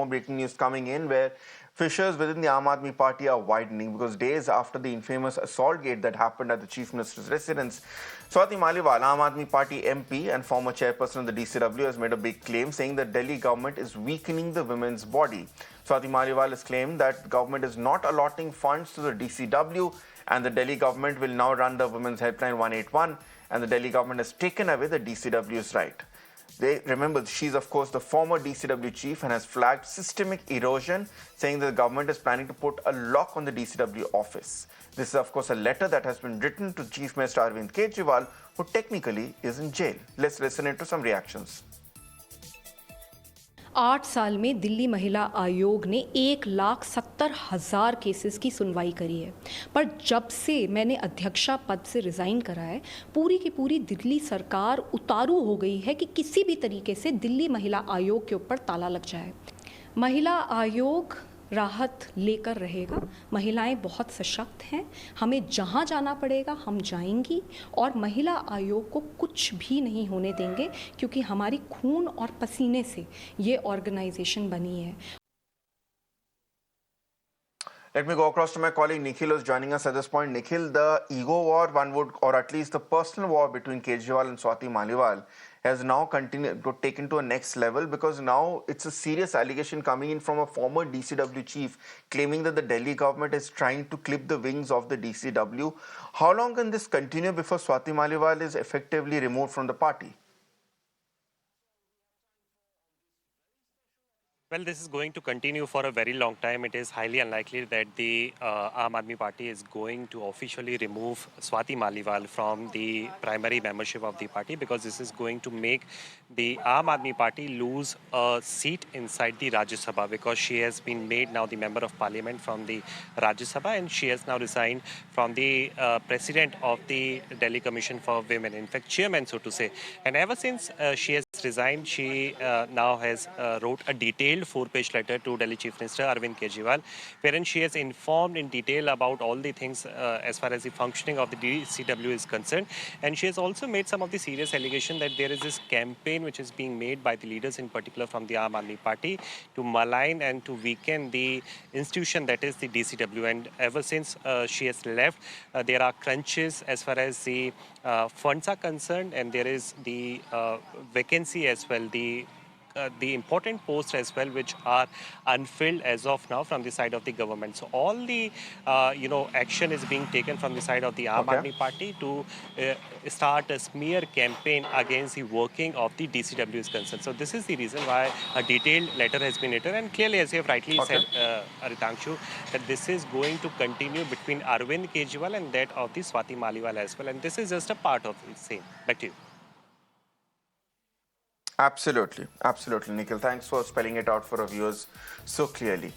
more breaking news coming in where fissures within the Aam Aadmi Party are widening because days after the infamous assault gate that happened at the Chief Minister's residence, Swati Maliwal, Aam Aadmi Party MP and former chairperson of the DCW, has made a big claim saying that Delhi government is weakening the women's body. Swati Maliwal has claimed that the government is not allotting funds to the DCW and the Delhi government will now run the Women's Helpline 181 and the Delhi government has taken away the DCW's right. Remember, she's of course the former DCW chief and has flagged systemic erosion, saying that the government is planning to put a lock on the DCW office. This is of course a letter that has been written to Chief Minister Arvind Kejriwal, who technically is in jail. Let's listen into some reactions. 8 साल में दिल्ली महिला आयोग ने 1,70,000 cases की सुनवाई करी है, पर जब से मैंने अध्यक्षा पद से रिज़ाइन करा है, पूरी की पूरी दिल्ली सरकार उतारू हो गई है कि किसी भी तरीके से दिल्ली महिला आयोग के ऊपर ताला लग जाए। महिला आयोग राहत लेकर रहेगा। महिलाएं बहुत सशक्त हैं, हमें जहां जाना पड़ेगा हम जाएंगी और महिला आयोग को कुछ भी नहीं होने देंगे, क्योंकि हमारी खून और पसीने से ये ऑर्गेनाइजेशन बनी है। Let me go across to my colleague Nikhil, who's joining us at this point. Nikhil, the ego war, one would, or at least the personal war between Kejriwal and Swati Maliwal has now continued to taken to a next level because now it's a serious allegation coming in from a former DCW chief claiming that the Delhi government is trying to clip the wings of the DCW. How long can this continue before Swati Maliwal is effectively removed from the party? Well, this is going to continue for a very long time. It is highly unlikely that the Aam Aadmi Party is going to officially remove Swati Maliwal from the primary membership of the party, because this is going to make the Aam Aadmi Party lose a seat inside the Rajya Sabha, because she has been made now the member of parliament from the Rajya Sabha and she has now resigned from the president of the Delhi Commission for Women, in fact chairman so to say. And ever since she has resigned, she now has wrote a detailed 4-page letter to Delhi Chief Minister Arvind Kejriwal, wherein she has informed in detail about all the things as far as the functioning of the DCW is concerned. And she has also made some of the serious allegation that there is this campaign which is being made by the leaders, in particular from the Aam Aadmi Party, to malign and to weaken the institution that is the DCW. And ever since she has left, there are crunches as far as the funds are concerned, and there is the vacancy as well, the important posts as well, which are unfilled as of now from the side of the government. So all the action is being taken from the side of the Aam Aadmi Party to start a smear campaign against the working of the DCW is concerned. So this is the reason why a detailed letter has been written, and clearly, as you have rightly said, Aritangshu, that this is going to continue between Arvind Kejriwal and that of the Swati Maliwal as well, and this is just a part of the same. Back to you. Absolutely, absolutely, Nikhil. Thanks for spelling it out for our viewers so clearly.